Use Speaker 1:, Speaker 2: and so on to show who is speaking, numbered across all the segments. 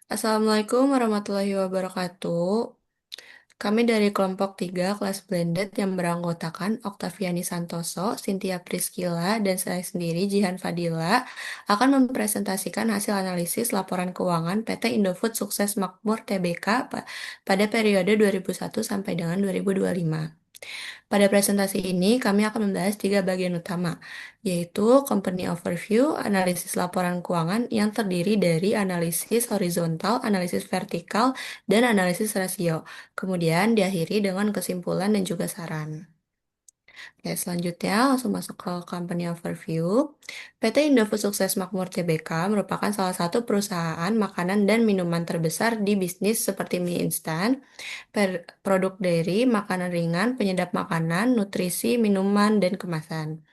Speaker 1: Assalamualaikum warahmatullahi wabarakatuh. Kami dari kelompok 3 kelas blended yang beranggotakan Oktaviani Santoso, Cynthia Priscilla, dan saya sendiri, Jihan Fadila, akan mempresentasikan hasil analisis laporan keuangan PT Indofood Sukses Makmur Tbk pada periode 2001 sampai dengan 2025. Pada presentasi ini, kami akan membahas tiga bagian utama, yaitu Company Overview, analisis laporan keuangan yang terdiri dari analisis horizontal, analisis vertikal, dan analisis rasio. Kemudian diakhiri dengan kesimpulan dan juga saran. Oke, selanjutnya langsung masuk ke Company Overview. PT Indofood Sukses Makmur Tbk merupakan salah satu perusahaan makanan dan minuman terbesar di bisnis seperti mie instan, produk dairy, makanan ringan, penyedap makanan, nutrisi, minuman, dan kemasan.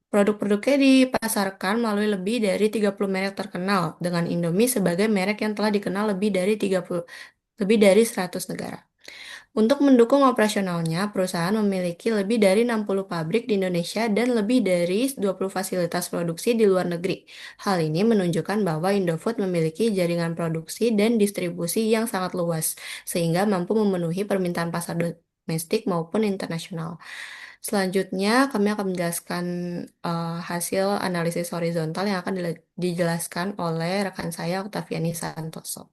Speaker 1: Produk-produknya dipasarkan melalui lebih dari 30 merek terkenal, dengan Indomie sebagai merek yang telah dikenal lebih dari 100 negara. Untuk mendukung operasionalnya, perusahaan memiliki lebih dari 60 pabrik di Indonesia dan lebih dari 20 fasilitas produksi di luar negeri. Hal ini menunjukkan bahwa Indofood memiliki jaringan produksi dan distribusi yang sangat luas, sehingga mampu memenuhi permintaan pasar domestik maupun internasional. Selanjutnya, kami akan menjelaskan hasil analisis horizontal yang akan dijelaskan oleh rekan saya, Oktaviani Santoso.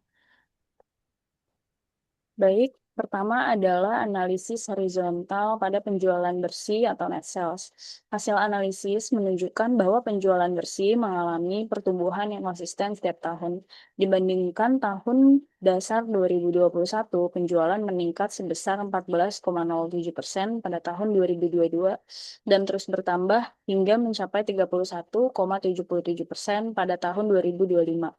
Speaker 2: Baik, pertama adalah analisis horizontal pada penjualan bersih atau net sales. Hasil analisis menunjukkan bahwa penjualan bersih mengalami pertumbuhan yang konsisten setiap tahun. Dibandingkan tahun dasar 2021, penjualan meningkat sebesar 14,07% pada tahun 2022 dan terus bertambah hingga mencapai 31,77% pada tahun 2025.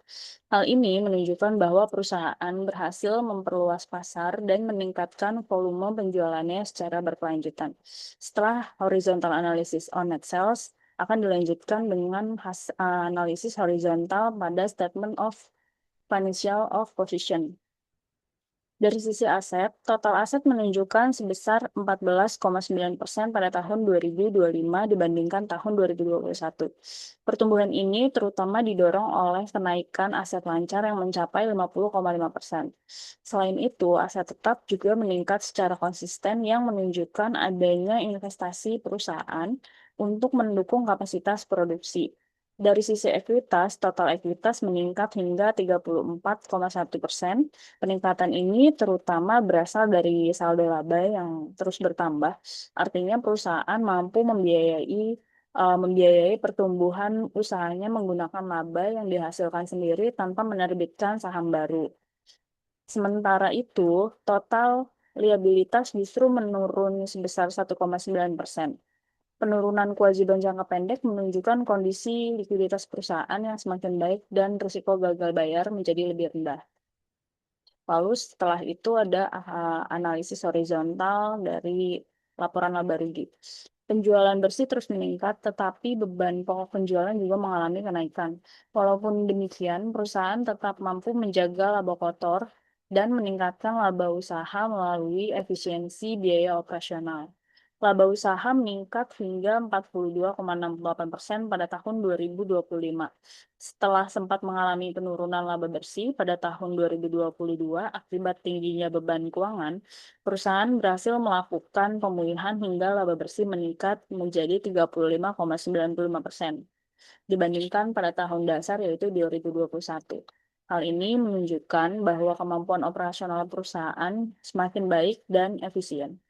Speaker 2: Hal ini menunjukkan bahwa perusahaan berhasil memperluas pasar dan meningkatkan volume penjualannya secara berkelanjutan. Setelah horizontal analysis on net sales, akan dilanjutkan dengan analisis horizontal pada statement of financial of position. Dari sisi aset, total aset menunjukkan sebesar 14,9% pada tahun 2025 dibandingkan tahun 2021. Pertumbuhan ini terutama didorong oleh kenaikan aset lancar yang mencapai 50,5%. Selain itu, aset tetap juga meningkat secara konsisten yang menunjukkan adanya investasi perusahaan untuk mendukung kapasitas produksi. Dari sisi ekuitas, total ekuitas meningkat hingga 34,1%. Peningkatan ini terutama berasal dari saldo laba yang terus bertambah. Artinya perusahaan mampu membiayai pertumbuhan usahanya menggunakan laba yang dihasilkan sendiri tanpa menerbitkan saham baru. Sementara itu, total liabilitas justru menurun sebesar 1,9%. Penurunan kewajiban jangka pendek menunjukkan kondisi likuiditas perusahaan yang semakin baik dan risiko gagal bayar menjadi lebih rendah. Lalu setelah itu ada analisis horizontal dari laporan laba rugi. Penjualan bersih terus meningkat, tetapi beban pokok penjualan juga mengalami kenaikan. Walaupun demikian, perusahaan tetap mampu menjaga laba kotor dan meningkatkan laba usaha melalui efisiensi biaya operasional. Laba usaha meningkat hingga 42,68% pada tahun 2025. Setelah sempat mengalami penurunan laba bersih pada tahun 2022 akibat tingginya beban keuangan, perusahaan berhasil melakukan pemulihan hingga laba bersih meningkat menjadi 35,95% dibandingkan pada tahun dasar yaitu 2021. Hal ini menunjukkan bahwa kemampuan operasional perusahaan semakin baik dan efisien.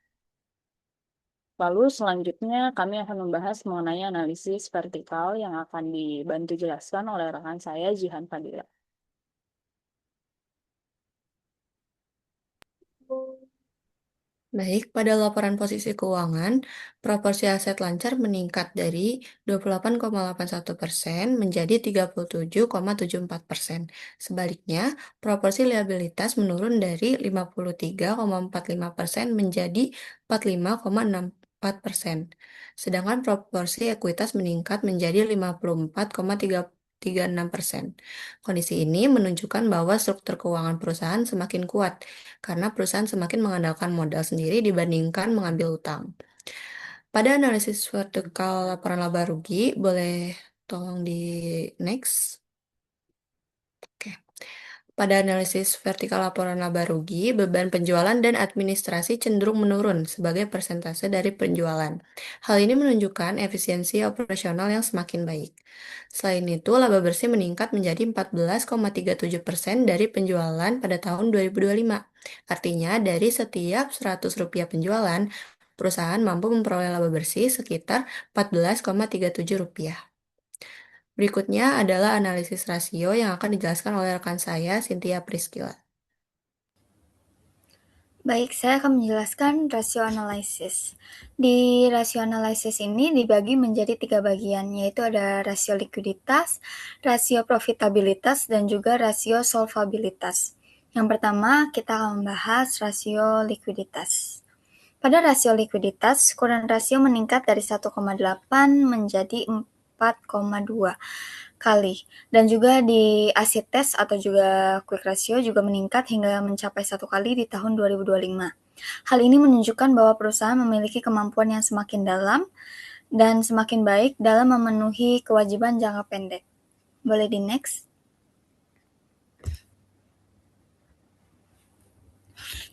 Speaker 2: Lalu selanjutnya kami akan membahas mengenai analisis vertikal yang akan dibantu jelaskan oleh rekan saya Jihan Fadila.
Speaker 1: Baik, pada laporan posisi keuangan, proporsi aset lancar meningkat dari 28,81% menjadi 37,74%. Sebaliknya, proporsi liabilitas menurun dari 53,45% menjadi 45,64%. Sedangkan proporsi ekuitas meningkat menjadi 54,36%. Kondisi ini menunjukkan bahwa struktur keuangan perusahaan semakin kuat karena perusahaan semakin mengandalkan modal sendiri dibandingkan mengambil utang. Pada analisis vertikal laporan laba rugi, boleh tolong di next. Oke. Pada analisis vertikal laporan laba rugi, beban penjualan dan administrasi cenderung menurun sebagai persentase dari penjualan. Hal ini menunjukkan efisiensi operasional yang semakin baik. Selain itu, laba bersih meningkat menjadi 14,37% dari penjualan pada tahun 2025. Artinya, dari setiap Rp100 penjualan, perusahaan mampu memperoleh laba bersih sekitar Rp14,37. Berikutnya adalah analisis rasio yang akan dijelaskan oleh rekan saya, Cynthia Priscilla.
Speaker 3: Baik, saya akan menjelaskan rasio analisis. Di rasio analisis ini dibagi menjadi 3 bagian, yaitu ada rasio likuiditas, rasio profitabilitas, dan juga rasio solvabilitas. Yang pertama, kita akan membahas rasio likuiditas. Pada rasio likuiditas, current rasio meningkat dari 1,8 menjadi 4,2 kali. Dan juga di acid test atau juga quick ratio juga meningkat hingga mencapai 1 kali di tahun 2025. Hal ini menunjukkan bahwa perusahaan memiliki kemampuan yang semakin dalam dan semakin baik dalam memenuhi kewajiban jangka pendek. Boleh di next?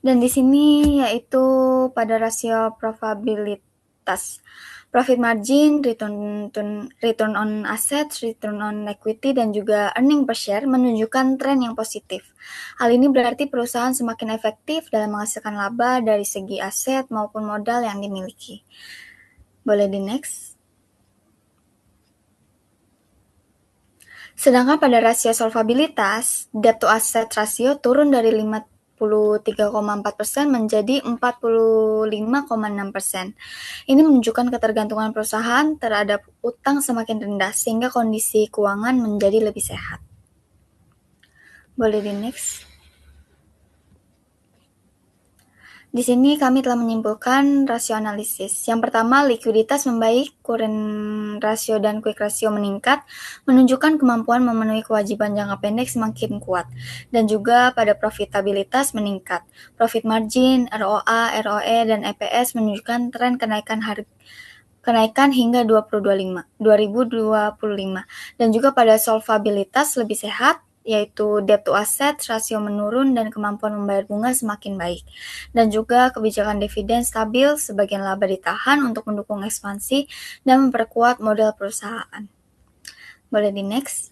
Speaker 3: Dan di sini yaitu pada rasio probabilitas. Profit margin, return on assets, return on equity, dan juga earning per share menunjukkan tren yang positif. Hal ini berarti perusahaan semakin efektif dalam menghasilkan laba dari segi aset maupun modal yang dimiliki. Boleh di next? Sedangkan pada rasio solvabilitas, debt to asset rasio turun dari 53,4% menjadi 45,6%. Ini menunjukkan ketergantungan perusahaan terhadap utang semakin rendah sehingga kondisi keuangan menjadi lebih sehat. Boleh di next? Di sini kami telah menyimpulkan rasio analisis. Yang pertama, likuiditas membaik, current rasio dan quick rasio meningkat, menunjukkan kemampuan memenuhi kewajiban jangka pendek semakin kuat. Dan juga pada profitabilitas meningkat. Profit margin, ROA, ROE, dan EPS menunjukkan tren kenaikan hingga 2025. Dan juga pada solvabilitas lebih sehat, yaitu debt to asset, rasio menurun, dan kemampuan membayar bunga semakin baik. Dan juga kebijakan dividen stabil, sebagian laba ditahan untuk mendukung ekspansi dan memperkuat modal perusahaan. Boleh di next?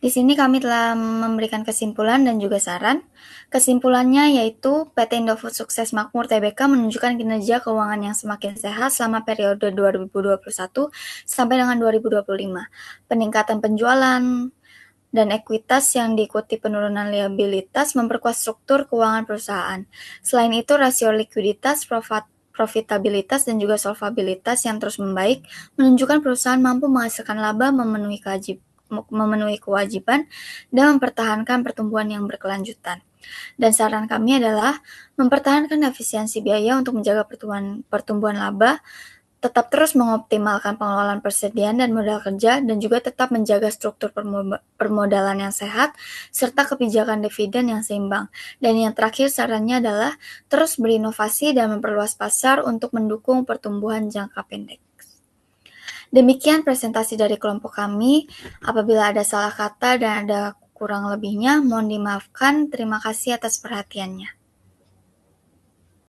Speaker 3: Di sini kami telah memberikan kesimpulan dan juga saran. Kesimpulannya yaitu PT Indofood Sukses Makmur Tbk menunjukkan kinerja keuangan yang semakin sehat selama periode 2021 sampai dengan 2025. Peningkatan penjualan dan ekuitas yang diikuti penurunan liabilitas memperkuat struktur keuangan perusahaan. Selain itu, rasio likuiditas, profitabilitas, dan juga solvabilitas yang terus membaik menunjukkan perusahaan mampu menghasilkan laba, memenuhi kewajiban, dan mempertahankan pertumbuhan yang berkelanjutan. Dan saran kami adalah mempertahankan efisiensi biaya untuk menjaga pertumbuhan laba, tetap terus mengoptimalkan pengelolaan persediaan dan modal kerja, dan juga tetap menjaga struktur permodalan yang sehat, serta kebijakan dividen yang seimbang. Dan yang terakhir sarannya adalah terus berinovasi dan memperluas pasar untuk mendukung pertumbuhan jangka pendek. Demikian presentasi dari kelompok kami. Apabila ada salah kata dan ada kurang lebihnya, mohon dimaafkan. Terima kasih atas perhatiannya.